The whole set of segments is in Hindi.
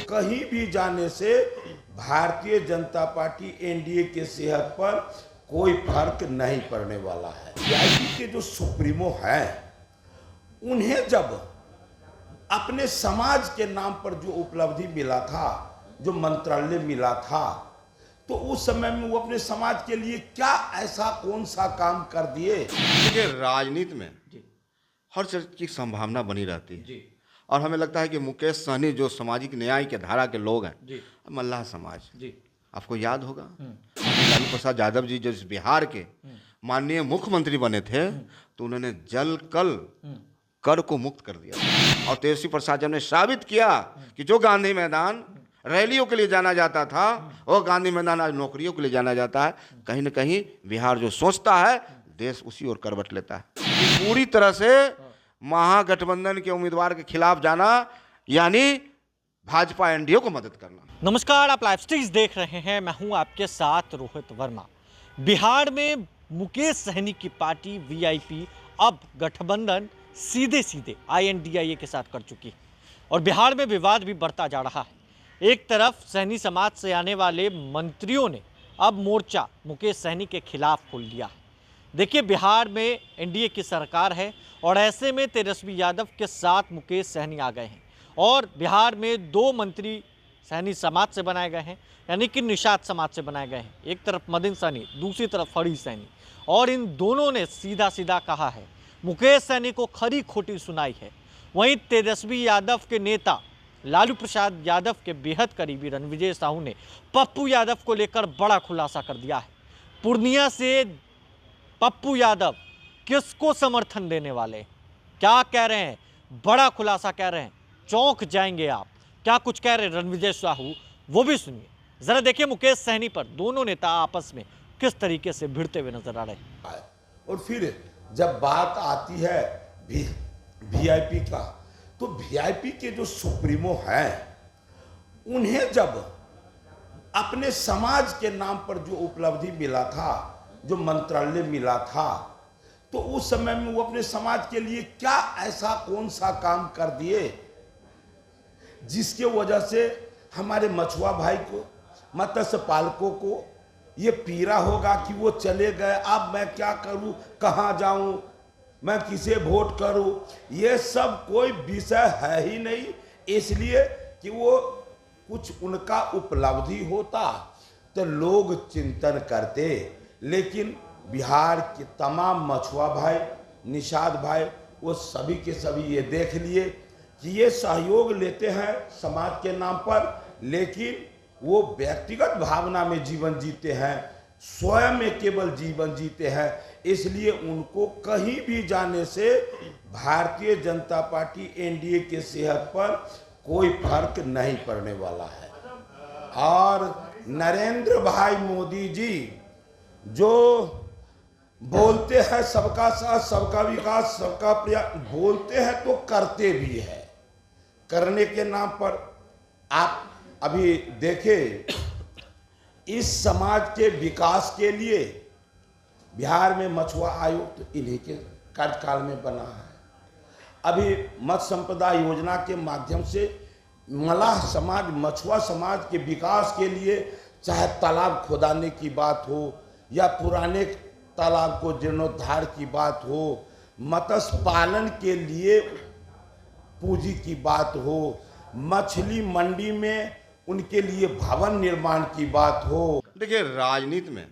कहीं भी जाने से भारतीय जनता पार्टी एनडीए के सेहत पर कोई फर्क नहीं पड़ने वाला है। वीआईपी के जो सुप्रीमो हैं, उन्हें जब अपने समाज के नाम पर जो उपलब्धि मिला था, जो मंत्रालय मिला था, तो उस समय में वो अपने समाज के लिए क्या ऐसा कौन सा काम कर दिए। देखिए, राजनीति में हर चीज की संभावना बनी रहती है जी। और हमें लगता है कि मुकेश सहनी जो सामाजिक न्याय के धारा के लोग हैं जी। मल्लाह समाज जी। आपको याद होगा लालू प्रसाद यादव जी जो इस बिहार के माननीय मुख्यमंत्री बने थे तो उन्होंने जल कल कर को मुक्त कर दिया और तेजस्वी प्रसाद जब ने साबित किया कि जो गांधी मैदान रैलियों के लिए जाना जाता था वो गांधी मैदान आज नौकरियों के लिए जाना जाता है। कहीं ना कहीं बिहार जो सोचता है देश उसी ओर करवट लेता है। पूरी तरह से महागठबंधन के उम्मीदवार के खिलाफ जाना यानी भाजपा एनडीए को मदद करना। नमस्कार, आप लाइव स्ट्रीम्स देख रहे हैं। मैं हूं आपके साथ रोहित वर्मा। बिहार में मुकेश सहनी की पार्टी वीआईपी अब गठबंधन सीधे सीधे आईएनडीआईए के साथ कर चुकी है और बिहार में विवाद भी बढ़ता जा रहा है। एक तरफ सहनी समाज से आने वाले मंत्रियों ने अब मोर्चा मुकेश सहनी के खिलाफ खोल दिया है। देखिए, बिहार में एनडीए की सरकार है और ऐसे में तेजस्वी यादव के साथ मुकेश सहनी आ गए हैं और बिहार में दो मंत्री सहनी समाज से बनाए गए हैं, यानी कि निषाद समाज से बनाए गए हैं। एक तरफ मदन सहनी, दूसरी तरफ फरीद सहनी, और इन दोनों ने सीधा सीधा कहा है, मुकेश सहनी को खरी खोटी सुनाई है। वहीं तेजस्वी यादव के नेता लालू प्रसाद यादव के बेहद करीबी रणविजय साहू ने पप्पू यादव को लेकर बड़ा खुलासा कर दिया है। पूर्णिया से पप्पू यादव किसको समर्थन देने वाले, क्या कह रहे हैं, बड़ा खुलासा कह रहे हैं, चौंक जाएंगे आप। क्या कुछ कह रहे हैं रणविजय साहू, वो भी सुनिए। जरा देखिए मुकेश सहनी पर दोनों नेता आपस में किस तरीके से भिड़ते हुए नजर आ रहे हैं। और फिर जब बात आती है वीआईपी का, तो वीआईपी के जो सुप्रीमो हैं, उन्हें जब अपने समाज के नाम पर जो उपलब्धि मिला था, जो मंत्रालय मिला था, तो उस समय में वो अपने समाज के लिए क्या ऐसा कौन सा काम कर दिए जिसके वजह से हमारे मछुआ भाई को, मत्स्य पालकों को ये पीड़ा होगा कि वो चले गए, अब मैं क्या करूं, कहां जाऊं, मैं किसे वोट करूं। ये सब कोई विषय है ही नहीं, इसलिए कि वो कुछ उनका उपलब्धि होता तो लोग चिंतन करते। लेकिन बिहार के तमाम मछुआ भाई, निषाद भाई, वो सभी के सभी ये देख लिए कि ये सहयोग लेते हैं समाज के नाम पर, लेकिन वो व्यक्तिगत भावना में जीवन जीते हैं, स्वयं में केवल जीवन जीते हैं। इसलिए उनको कहीं भी जाने से भारतीय जनता पार्टी एनडीए के सेहत पर कोई फर्क नहीं पड़ने वाला है। और नरेंद्र भाई मोदी जी जो बोलते हैं सबका साथ, सबका विकास, सबका प्रयास, बोलते हैं तो करते भी है। करने के नाम पर आप अभी देखें, इस समाज के विकास के लिए बिहार में मछुआ आयोग तो इन्हीं के कार्यकाल में बना है। अभी मत्स्य संपदा योजना के माध्यम से मलाह समाज, मछुआ समाज के विकास के लिए, चाहे तालाब खोदाने की बात हो या पुराने तालाब को जीर्णोद्धार की बात हो, मत्स्य पालन के लिए पूंजी की बात हो, मछली मंडी में उनके लिए भवन निर्माण की बात हो। देखिए, राजनीति में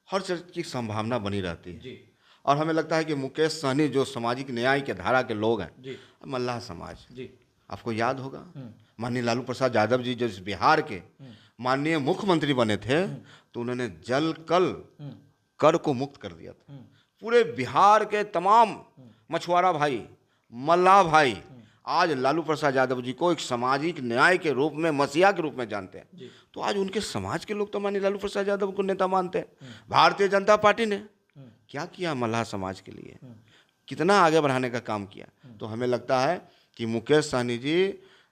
हर चीज की संभावना बनी रहती है और हमें लगता है कि मुकेश सहनी जो सामाजिक न्याय के धारा के लोग हैं मल्लाह समाज आपको याद होगा माननीय लालू प्रसाद यादव जी जो इस बिहार के माननीय मुख्यमंत्री बने थे तो उन्होंने जल कल कर को मुक्त कर दिया था। पूरे बिहार के तमाम मछुआरा भाई, मल्लाह भाई आज लालू प्रसाद यादव जी को एक सामाजिक न्याय के रूप में, मसीहा के रूप में जानते हैं। तो आज उनके समाज के लोग तो माननीय लालू प्रसाद यादव को नेता मानते हैं। भारतीय जनता पार्टी ने क्या किया मल्लाह समाज के लिए, कितना आगे बढ़ाने का काम किया। तो हमें लगता है कि मुकेश सहनी जी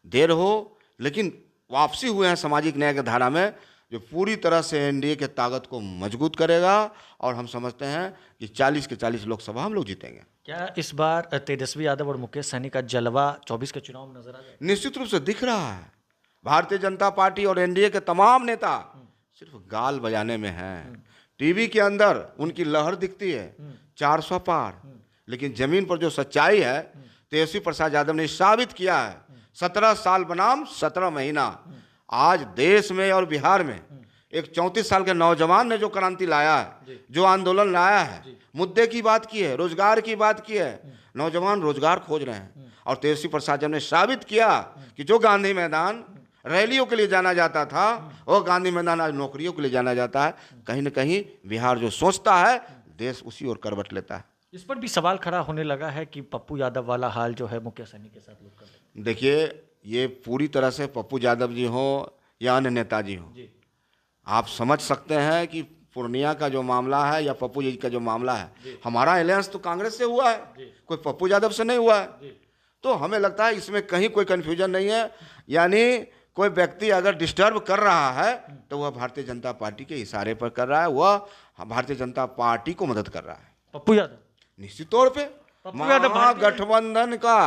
देर हो लेकिन वापसी हुए हैं सामाजिक न्याय की धारा में, जो पूरी तरह से एनडीए के ताकत को मजबूत करेगा और हम समझते हैं कि 40 के 40 लोकसभा हम लोग जीतेंगे। क्या इस बार तेजस्वी यादव और मुकेश सहनी का जलवा 24 के चुनाव में नजर आ गया? निश्चित रूप से दिख रहा है। भारतीय जनता पार्टी और एनडीए के तमाम नेता सिर्फ गाल बजाने में हैं। टीवी के अंदर उनकी लहर दिखती है 400 पार, लेकिन जमीन पर जो सच्चाई है तेजस्वी प्रसाद यादव ने साबित किया है। 17 साल बनाम 17 महीना। आज देश में और बिहार में एक 34 साल के नौजवान ने जो क्रांति लाया है, जो आंदोलन लाया है, मुद्दे की बात की है, रोजगार की बात की है। नौजवान रोजगार खोज रहे हैं और तेजस्वी प्रसाद यादव ने साबित किया कि जो गांधी मैदान रैलियों के लिए जाना जाता था वो गांधी मैदान आज नौकरियों के लिए जाना जाता है। कहीं ना कहीं बिहार जो सोचता है देश उसी ओर करवट लेता है। इस पर भी सवाल खड़ा होने लगा है कि पप्पू यादव वाला हाल जो है मुकेश सहनी के साथ लोग कर रहे हैं। देखिए, ये पूरी तरह से पप्पू यादव जी हो या अन्य नेताजी हो, आप समझ सकते हैं कि पूर्णिया का जो मामला है या पप्पू जी का जो मामला है, हमारा अलायंस तो कांग्रेस से हुआ है, कोई पप्पू यादव से नहीं हुआ है। तो हमें लगता है इसमें कहीं कोई कन्फ्यूजन नहीं है। यानी कोई व्यक्ति अगर डिस्टर्ब कर रहा है तो वह भारतीय जनता पार्टी के इशारे पर कर रहा है, वह भारतीय जनता पार्टी को मदद कर रहा है। पप्पू यादव निश्चित तौर पे महागठबंधन का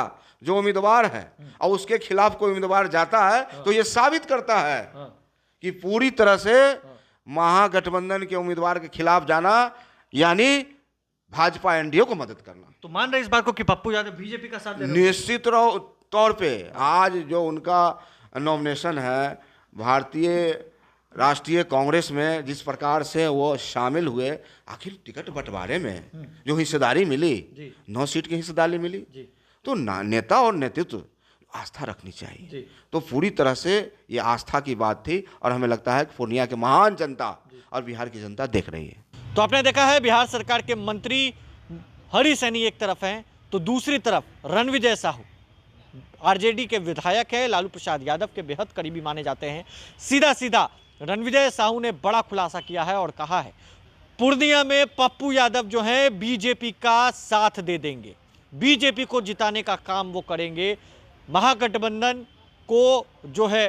जो उम्मीदवार है और उसके खिलाफ कोई उम्मीदवार जाता है तो ये साबित करता है कि पूरी तरह से महागठबंधन के उम्मीदवार के खिलाफ जाना यानी भाजपा एनडीए को मदद करना। तो मान रहे इस बात को कि पप्पू यादव बीजेपी का साथ दे रहे हैं? निश्चित तौर पे आज जो उनका नॉमिनेशन है भारतीय राष्ट्रीय कांग्रेस में, जिस प्रकार से वो शामिल हुए, आखिर टिकट बंटवारे में जो हिस्सेदारी मिली, 9 सीट की हिस्सेदारी मिली, तो नेता और नेतृत्व आस्था रखनी चाहिए। तो पूरी तरह से ये आस्था की बात थी और हमें लगता है कि पूर्णिया के महान जनता और बिहार की जनता देख रही है। तो आपने देखा है बिहार सरकार के मंत्री हरि सैनी एक तरफ हैं तो दूसरी तरफ रणविजय साहू आरजेडी के विधायक है, लालू प्रसाद यादव के बेहद करीबी माने जाते हैं। सीधा सीधा रणविजय साहू ने बड़ा खुलासा किया है और कहा है पूर्णिया में पप्पू यादव जो है बीजेपी का साथ दे देंगे, बीजेपी को जिताने का काम वो करेंगे, महागठबंधन को जो है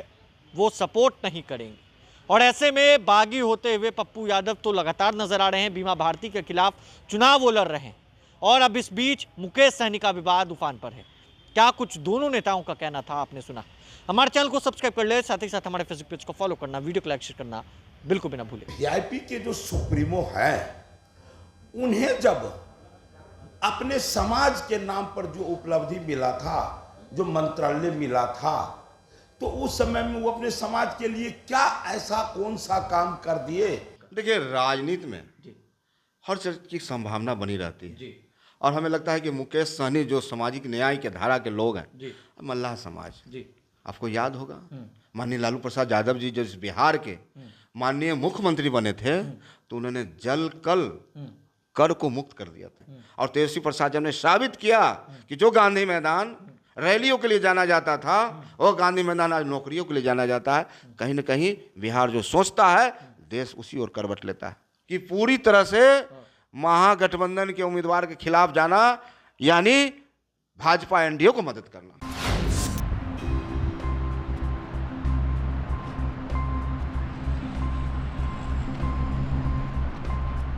वो सपोर्ट नहीं करेंगे। और ऐसे में बागी होते हुए पप्पू यादव तो लगातार नजर आ रहे हैं, बीमा भारती के खिलाफ चुनाव वो लड़ रहे हैं और अब इस बीच मुकेश सहनी का विवाद उफान पर है। क्या कुछ दोनों नेताओं का कहना था आपने सुना। हमारे चैनल को सब्सक्राइब कर ले, साथ ही साथ हमारे फेसबुक पेज को फॉलो करना, वीडियो को लाइक शेयर करना बिल्कुल भी ना भूलें। वीआईपी के जो सुप्रीमो है उन्हें जब अपने समाज के नाम पर जो उपलब्धि मिला था, जो मंत्रालय मिला था, तो उस समय में वो अपने समाज के लिए क्या ऐसा कौन सा काम कर दिए। देखिए, राजनीति में हर चीज की संभावना बनी रहती है और हमें लगता है कि मुकेश सहनी जो सामाजिक न्याय के धारा के लोग हैं, मल्लाह समाज, आपको याद होगा माननीय लालू प्रसाद यादव जी जो बिहार के माननीय मुख्यमंत्री बने थे तो उन्होंने जल कर को मुक्त कर दिया था और तेजस्वी प्रसाद यादव ने साबित किया कि जो गांधी मैदान रैलियों के लिए जाना जाता था वो गांधी मैदान आज नौकरियों के लिए जाना जाता है। कहीं ना कहीं बिहार जो सोचता है देश उसी ओर करवट लेता है कि पूरी तरह से महागठबंधन के उम्मीदवार के खिलाफ जाना यानी भाजपा एनडीए को मदद करना।